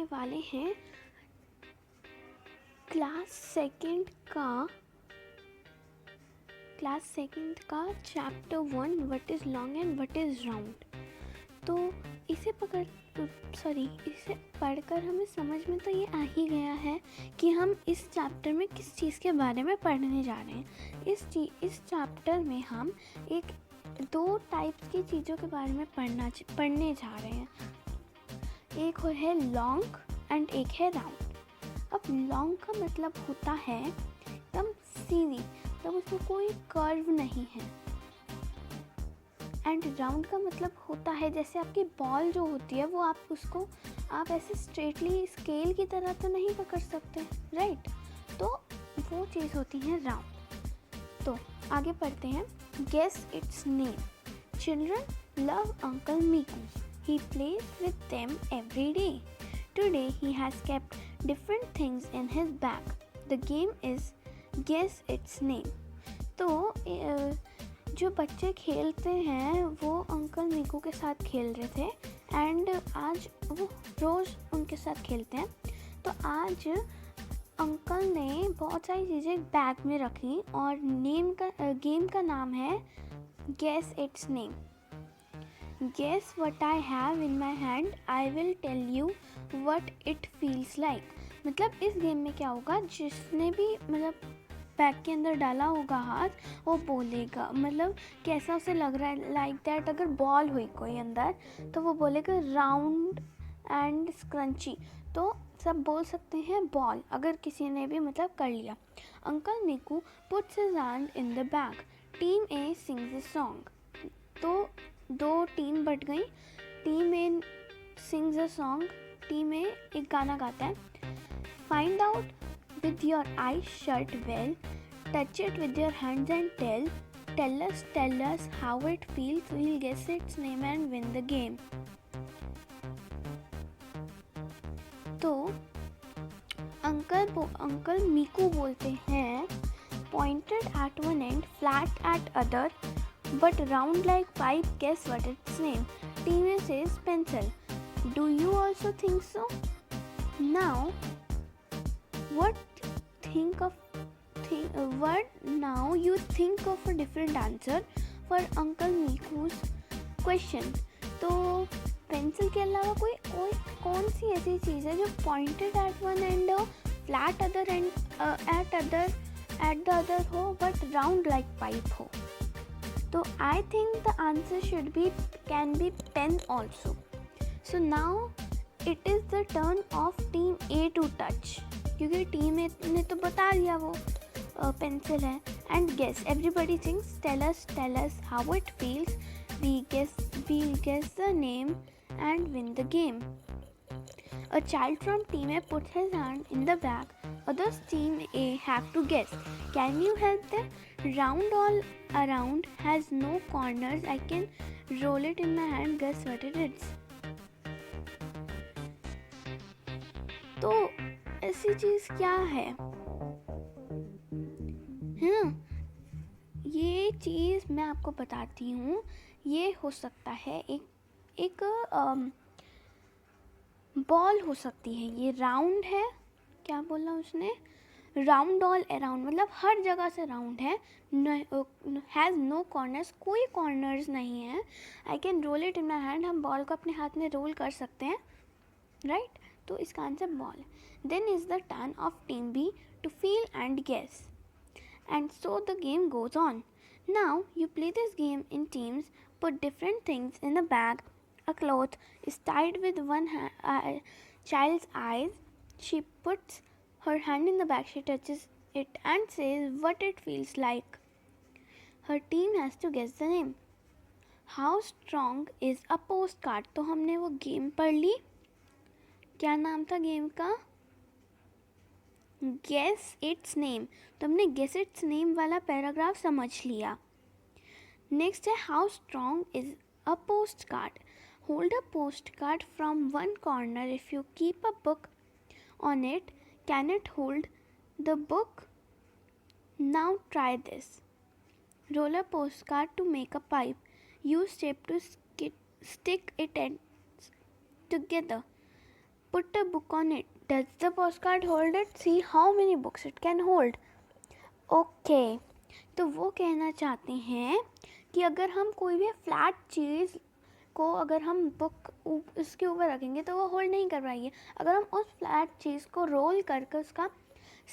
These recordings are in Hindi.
पढ़ने वाले हैं क्लास सेकंड का chapter 1 what is long and what is round. तो इसे पढ़कर हमें समझ में तो ये आ ही गया है कि हम इस चैप्टर में किस चीज़ के बारे में पढ़ने जा रहे हैं। इस चैप्टर में हम दो टाइप्स की चीज़ों के बारे में पढ़ने जा रहे हैं। एक है लॉन्ग एंड एक है राउंड। अब लॉन्ग का मतलब होता है एकदम सीधी, तब उसमें कोई कर्व नहीं है। एंड राउंड का मतलब होता है जैसे आपकी बॉल जो होती है वो आप ऐसे स्ट्रेटली स्केल की तरह तो नहीं पकड़ सकते, राइट? तो वो चीज़ होती है राउंड। तो आगे पढ़ते हैं। Guess its name. Children love uncle Meeku. He plays with them every day. Today he has kept different things in his bag. The game is guess its name. तो जो बच्चे खेलते हैं वो अंकल मीकू के साथ खेल रहे थे एंड आज वो रोज़ उनके साथ खेलते हैं। तो आज अंकल ने बहुत सारी चीज़ें बैग में रखी और गेम का नाम है guess its name. Guess what I have in my hand. I will tell you what it feels like. मतलब इस गेम में क्या होगा, जिसने भी बैग के अंदर डाला होगा हाथ वो बोलेगा कैसा उसे लग रहा है। लाइक दैट अगर बॉल हुई कोई अंदर तो वो बोलेगा राउंड एंड स्क्रंची। तो सब बोल सकते हैं बॉल अगर किसी ने भी कर लिया। Uncle Meeku puts his hand in the bag. Team A sings a song. तो दो टीम बट गई। Team A sings a song, team A एक गाना गाता है। Find out with your eyes shut well, touch it with your hands and tell us how it feels, we'll guess its name and win the game. तो अंकल मीकू बोलते हैं pointed at one and flat eight other but round like pipe, guess what its name? Team A says pencil. Do you also think so? Now, now you think of a different answer for Uncle Miku's question. तो पेंसिल के अलावा कौन सी ऐसी चीज़ है जो pointed at one and flat other and at the other हो बट राउंड लाइक पाइप हो? So I think the answer can be pen also. So now it is the turn of team A to touch. क्योंकि टीम ए ने तो बता दिया वो पेंसिल है. And guess, everybody thinks tell us how it feels. We'll guess the name and win the game. A child from team A puts his hand in the bag. Others team A have to guess. Can you help them? Round all around has no corners. I can roll it in my hand. Guess what it is? तो ऐसी चीज क्या है ना? ये चीज मैं आपको बताती हूँ. ये हो सकता है एक बॉल हो सकती है. ये राउंड है. क्या बोला उसने? राउंड ऑल अराउंड हर जगह से राउंड है. हैज़ नो कॉर्नर्स, कोई कॉर्नर्स नहीं है. I can roll it in my hand, हम बॉल को अपने हाथ में रोल कर सकते हैं, राइट? तो इसका आंसर बॉल है. Then is the turn of team B to feel and guess and so the game goes on. Now you play this game in teams. Put different things in a bag. A cloth is tied with one child's eyes. She puts her hand in the bag. She touches it and says what it feels like. Her team has to guess the name. How strong is a postcard? तो हमने वो गेम पढ़ ली. क्या नाम था गेम का? Guess its name. तो हमने guess its name वाला पैराग्राफ समझ लिया. Next है how strong is a postcard. Hold a postcard from one corner. If you keep a book on it, can it hold the book? Now try this. Roll a postcard to make a pipe. Use tape to stick it together. Put a book on it. Does the postcard hold it? See how many books it can hold. Okay. तो वो कहना चाहते हैं कि अगर हम कोई भी फ्लैट चीज़ को अगर हम बुक उसके ऊपर रखेंगे तो वो होल्ड नहीं कर पाएगी. अगर हम उस फ्लैट चीज़ को रोल करके उसका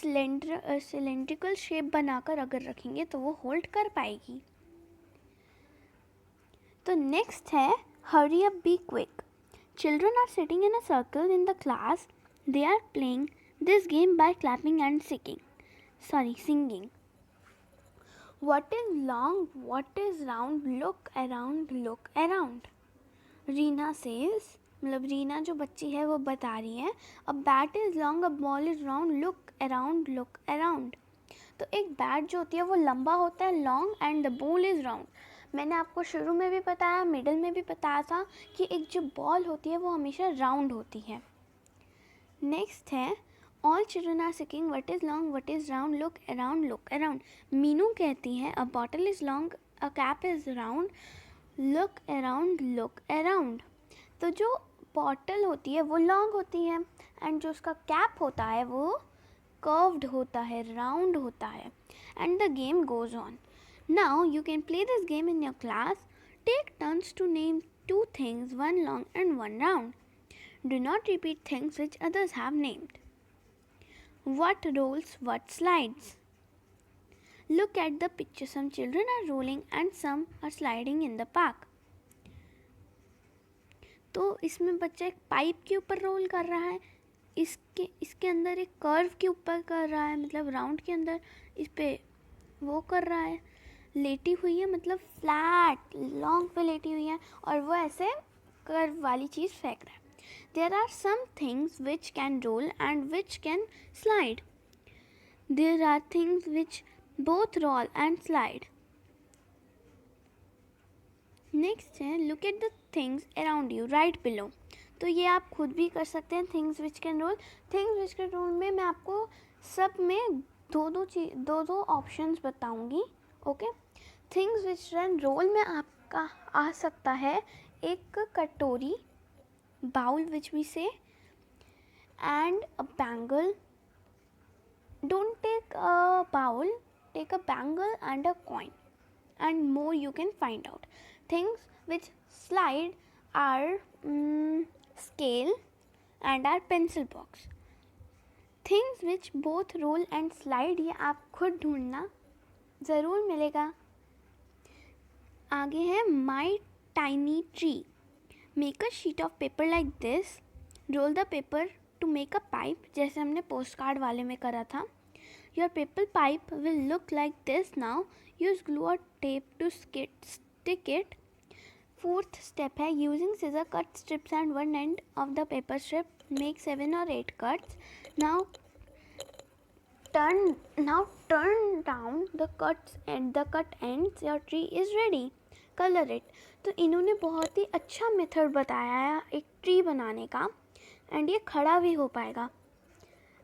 सिलेंड्रिकल शेप बनाकर अगर रखेंगे तो वो होल्ड कर पाएगी. तो नेक्स्ट है hurry up be quick. Children are sitting in a circle in the class. They are playing this game by clapping and singing. What is long? What is round? Look around, look around. Reena says, मतलब रीना जो बच्ची है वो बता रही है, a bat is long, a ball is round, look around, look around. तो एक बैट जो होती है वो लंबा होता है, long, and the ball is round. मैंने आपको शुरू में भी बताया, मिडल में भी बताया था कि एक जो बॉल होती है वो हमेशा राउंड होती है. नेक्स्ट है all children are seeking what is long what is round look around look around. Meenu कहती है a bottle is long a cap is round look around look around. तो जो बॉटल होती है वो लॉन्ग होती है एंड जो उसका कैप होता है वो कर्व्ड होता है, राउंड होता है. And the game goes on. Now you can play this game in your class. Take turns to name two things, one long and one round. Do not repeat things which others have named. What rolls, what slides? Look at the picture. Some children are rolling and some are sliding in the park. तो इसमें बच्चा एक पाइप के ऊपर रोल कर रहा है, इसके अंदर एक कर्व के ऊपर कर रहा है, मतलब राउंड के अंदर इस पे वो कर रहा है, लेटी हुई है, मतलब फ्लैट लॉन्ग पे लेटी हुई है और वो ऐसे कर्व वाली चीज़ फेंक रहा है. There are some things which can roll and which can slide. There are things which both roll and slide. Next है look at the things around you right below. तो ये आप खुद भी कर सकते हैं. Things which can roll, things which can roll में मैं आपको सब में दो ऑप्शंस बताऊंगी. Okay. Things which can roll में आपका आ सकता है एक कटोरी, bowl which we say, and a bangle. Don't take a bowl, take a bangle and a coin and more you can find out. Things which slide are scale and our pencil box. Things which both roll and slide ये आप खुद ढूंढना ज़रूर मिलेगा. आगे है my tiny tree. Make a sheet of paper like this. Roll the paper to make a pipe, जैसे हमने पोस्ट कार्ड वाले में करा था. Your paper pipe will look like this now. Use glue or tape to stick it. Fourth step है using scissor cut strips and one end of the paper strip. Make 7 or 8 cuts. Now turn down the cuts and the cut ends. Your tree is ready. Color it. तो इन्होंने बहुत ही अच्छा मेथड बताया है एक ट्री बनाने का, एंड ये खड़ा भी हो पाएगा.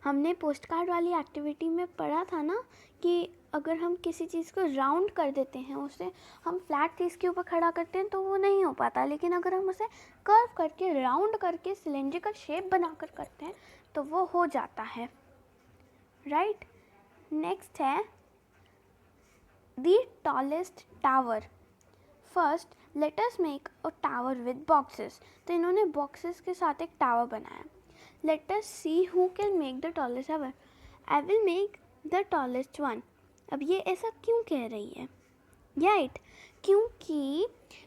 हमने पोस्ट कार्ड वाली एक्टिविटी में पढ़ा था ना कि अगर हम किसी चीज़ को राउंड कर देते हैं, उसे हम फ्लैट चीज़ के ऊपर खड़ा करते हैं तो वो नहीं हो पाता, लेकिन अगर हम उसे कर्व करके राउंड करके सिलेंड्रिकल शेप बनाकर करते हैं तो वो हो जाता है. राइट. नेक्स्ट है the tallest tower. First let us make a tower with boxes. तो इन्होंने बॉक्सेस के साथ एक टावर बनाया. Let us see who can make the tallest tower. I will make the tallest one. अब ये ऐसा क्यों कह रही है? Right, क्योंकि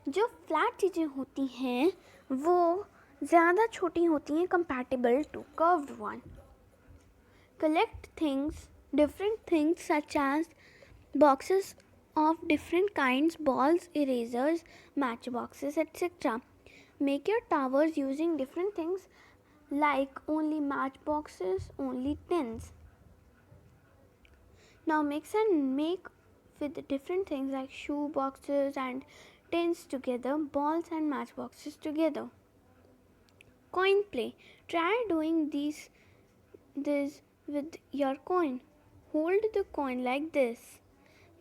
जो फ्लैट चीज़ें होती हैं वो ज़्यादा छोटी होती हैं compatible to curved one. Collect things, different things such as boxes of different kinds, balls, erasers, matchboxes, etc. Make your towers using different things like only matchboxes, only tins. Now mix and make with different things like shoe boxes and tins together, balls and matchboxes together. Coin play. Try doing this with your coin. Hold the coin like this.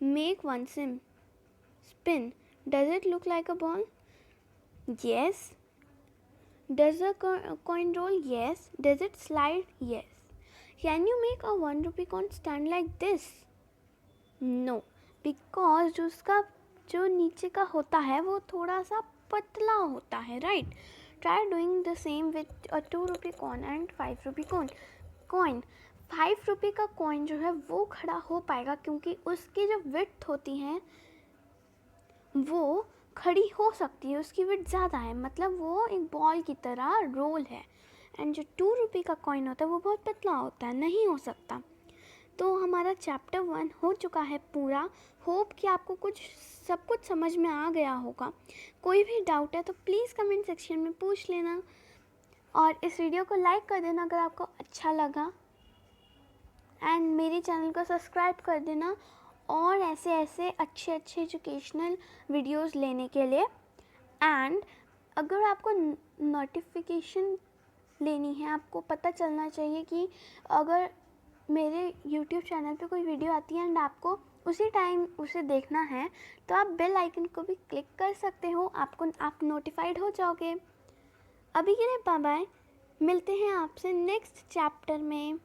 Make one spin. Does it look like a ball? Yes. Does a coin roll? Yes. Does it slide? Yes. Can you make a 1 rupee coin stand like this? No, because जो उसका जो नीचे का होता है वो थोड़ा सा पतला होता है, right? Try doing the same with a 2 rupee coin and 5 rupee coin. 5 rupee का कॉइन जो है वो खड़ा हो पाएगा क्योंकि उसकी जो विड्थ होती है वो खड़ी हो सकती है, उसकी विड्थ ज़्यादा है, मतलब वो एक बॉल की तरह रोल है. एंड जो 2 rupee का कॉइन होता है वो बहुत पतला होता है, नहीं हो सकता. तो हमारा चैप्टर 1 हो चुका है पूरा. होप कि आपको सब कुछ समझ में आ गया होगा. कोई भी डाउट है तो प्लीज़ कमेंट सेक्शन में पूछ लेना, और इस वीडियो को लाइक कर देना अगर आपको अच्छा लगा, एंड मेरे चैनल को सब्सक्राइब कर देना और ऐसे अच्छे एजुकेशनल वीडियोस लेने के लिए. एंड अगर आपको नोटिफिकेशन लेनी है, आपको पता चलना चाहिए कि अगर मेरे YouTube चैनल पे कोई वीडियो आती है एंड आपको उसी टाइम उसे देखना है, तो आप बेल आइकन को भी क्लिक कर सकते हो. आप नोटिफाइड हो जाओगे. अभी के लिए बाय बाय. मिलते हैं आपसे नेक्स्ट चैप्टर में.